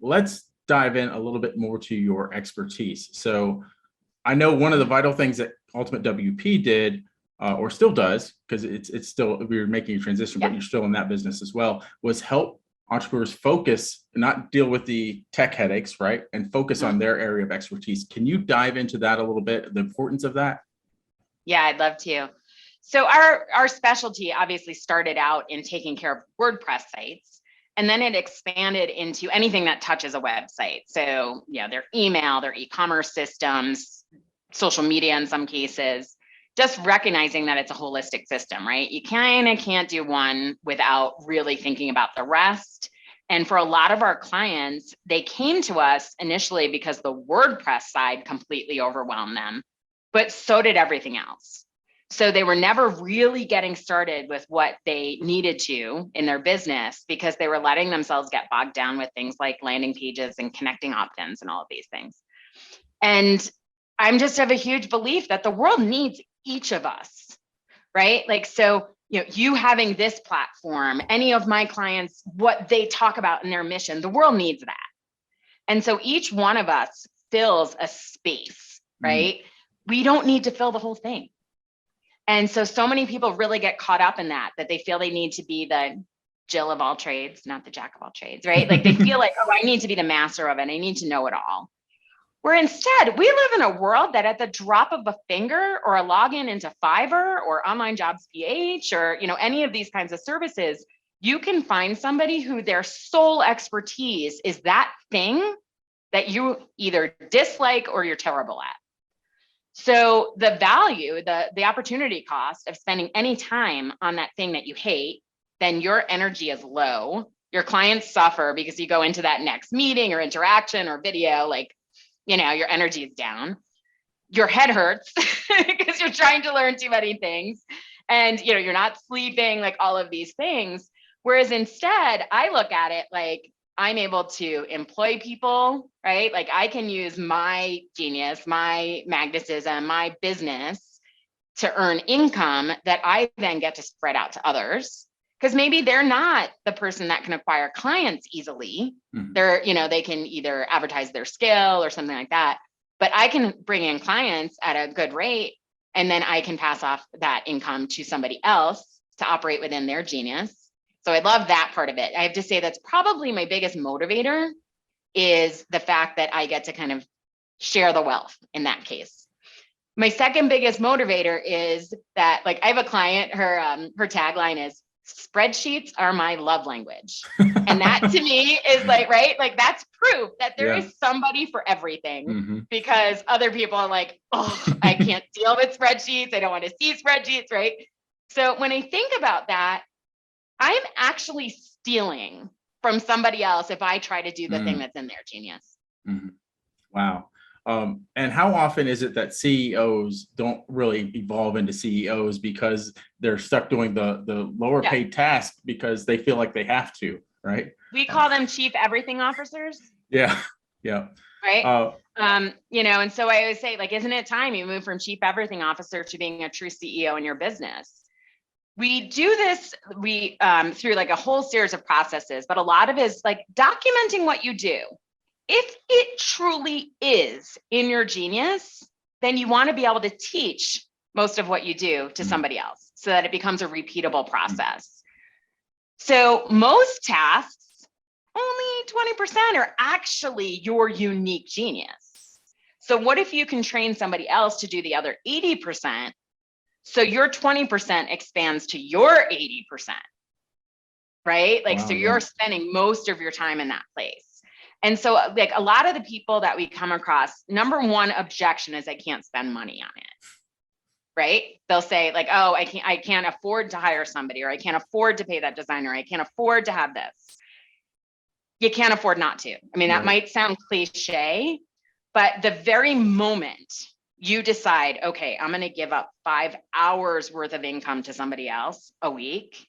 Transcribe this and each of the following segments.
Let's dive in a little bit more to your expertise. So I know one of the vital things that Ultimate WP did, or still does, because it's still, we're making a transition, but you're still in that business as well, was help entrepreneurs focus, not deal with the tech headaches, right? And focus on their area of expertise. Can you dive into that a little bit, the importance of that? Yeah, I'd love to. So our specialty obviously started out in taking care of WordPress sites, and then it expanded into anything that touches a website. So, their email, their e-commerce systems, social media in some cases, just recognizing that it's a holistic system, right? You kind of can't do one without really thinking about the rest. And for a lot of our clients, they came to us initially because the WordPress side completely overwhelmed them, but so did everything else. So they were never really getting started with what they needed to in their business because they were letting themselves get bogged down with things like landing pages and connecting opt-ins and all of these things. And I'm just of a huge belief that the world needs each of us, right? Like, so, you having this platform, any of my clients, what they talk about in their mission, the world needs that. And so each one of us fills a space, right? We don't need to fill the whole thing. And so many people really get caught up in that they feel they need to be the Jill of all trades, not the Jack of all trades, right? Like they feel like, oh, I need to be the master of it. I need to know it all. Where instead, we live in a world that at the drop of a finger or a login into Fiverr or Online Jobs PH or, any of these kinds of services, you can find somebody who their sole expertise is that thing that you either dislike or you're terrible at. So the value, the opportunity cost of spending any time on that thing that you hate, then your energy is low. Your clients suffer because you go into that next meeting or interaction or video, your energy is down. Your head hurts because you're trying to learn too many things. And, you're not sleeping, like all of these things. Whereas instead, I look at it like I'm able to employ people, right? Like I can use my genius, my magnetism, my business to earn income that I then get to spread out to others. Because maybe they're not the person that can acquire clients easily. They're, they can either advertise their skill or something like that. But I can bring in clients at a good rate, and then I can pass off that income to somebody else to operate within their genius. So I love that part of it. I have to say that's probably my biggest motivator is the fact that I get to kind of share the wealth in that case. My second biggest motivator is that, like, I have a client, her tagline is, spreadsheets are my love language. And that to me is like, right? Like that's proof that there is somebody for everything because other people are like, oh, I can't deal with spreadsheets. I don't want to see spreadsheets, right? So when I think about that, I'm actually stealing from somebody else if I try to do the thing that's in their genius. Wow. And how often is it that CEOs don't really evolve into CEOs because they're stuck doing the lower paid task because they feel like they have to, right? We call them chief everything officers. Yeah. Right. And so I always say, like, isn't it time you move from chief everything officer to being a true CEO in your business? We do this, through like a whole series of processes, but a lot of it is like documenting what you do. If it truly is in your genius, then you want to be able to teach most of what you do to somebody else so that it becomes a repeatable process. So most tasks, only 20% are actually your unique genius. So what if you can train somebody else to do the other 80%? So your 20% expands to your 80%, right? Like, so you're spending most of your time in that place. And so like a lot of the people that we come across, number one objection is I can't spend money on it, right? They'll say like, oh, I can't afford to hire somebody, or I can't afford to pay that designer. I can't afford to have this. You can't afford not to. I mean, that might sound cliche, but the very moment you decide, okay, I'm going to give up 5 hours worth of income to somebody else a week,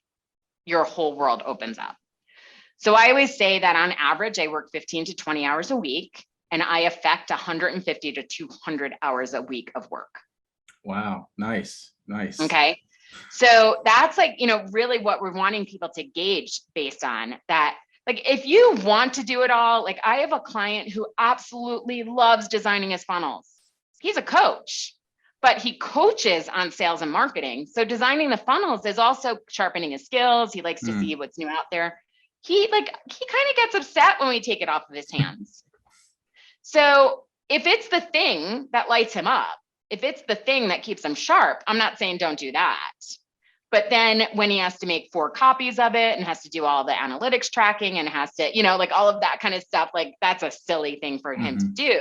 your whole world opens up. So I always say that on average, I work 15 to 20 hours a week, and I affect 150 to 200 hours a week of work. Wow. Nice. Okay. So that's like, really what we're wanting people to gauge based on that. Like if you want to do it all, like I have a client who absolutely loves designing his funnels. He's a coach, but he coaches on sales and marketing. So designing the funnels is also sharpening his skills. He likes to see what's new out there. He kind of gets upset when we take it off of his hands. So if it's the thing that lights him up, if it's the thing that keeps him sharp, I'm not saying don't do that. But then when he has to make 4 copies of it and has to do all the analytics tracking and has to, like all of that kind of stuff, like that's a silly thing for him to do.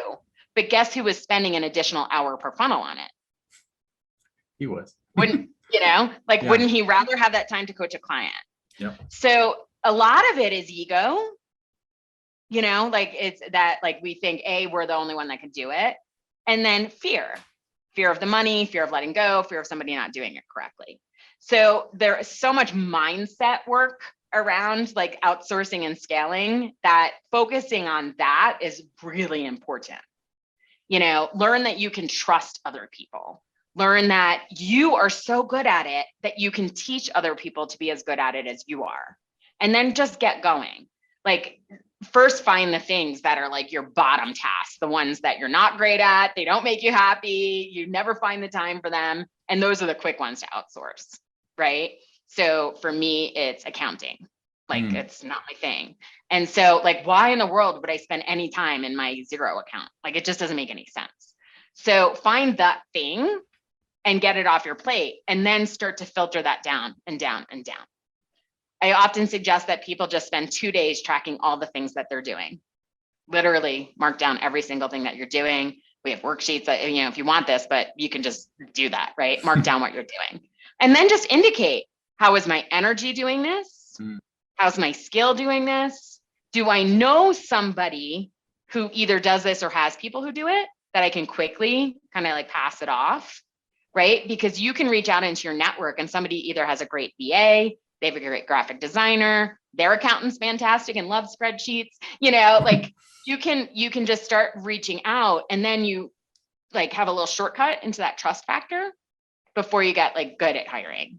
But guess who was spending an additional hour per funnel on it? He was. Wouldn't, wouldn't he rather have that time to coach a client? Yep. So a lot of it is ego, it's that we think, we're the only one that can do it. And then fear of the money, fear of letting go, fear of somebody not doing it correctly. So there is so much mindset work around outsourcing and scaling that focusing on that is really important. Learn that you can trust other people. Learn that you are so good at it that you can teach other people to be as good at it as you are. And then just get going. First find the things that are your bottom tasks, the ones that you're not great at, they don't make you happy, you never find the time for them. And those are the quick ones to outsource, right? So for me, it's accounting. It's not my thing. And so why in the world would I spend any time in my Xero account? It just doesn't make any sense. So find that thing and get it off your plate and then start to filter that down and down and down. I often suggest that people just spend 2 days tracking all the things that they're doing. Literally mark down every single thing that you're doing. We have worksheets that, if you want this, but you can just do that, right? Mark down what you're doing. And then just indicate, how is my energy doing this? How's my skill doing this? Do I know somebody who either does this or has people who do it that I can quickly kind of pass it off, right? Because you can reach out into your network and somebody either has a great VA, they have a great graphic designer, their accountant's fantastic and loves spreadsheets, you can just start reaching out and then you have a little shortcut into that trust factor before you get good at hiring.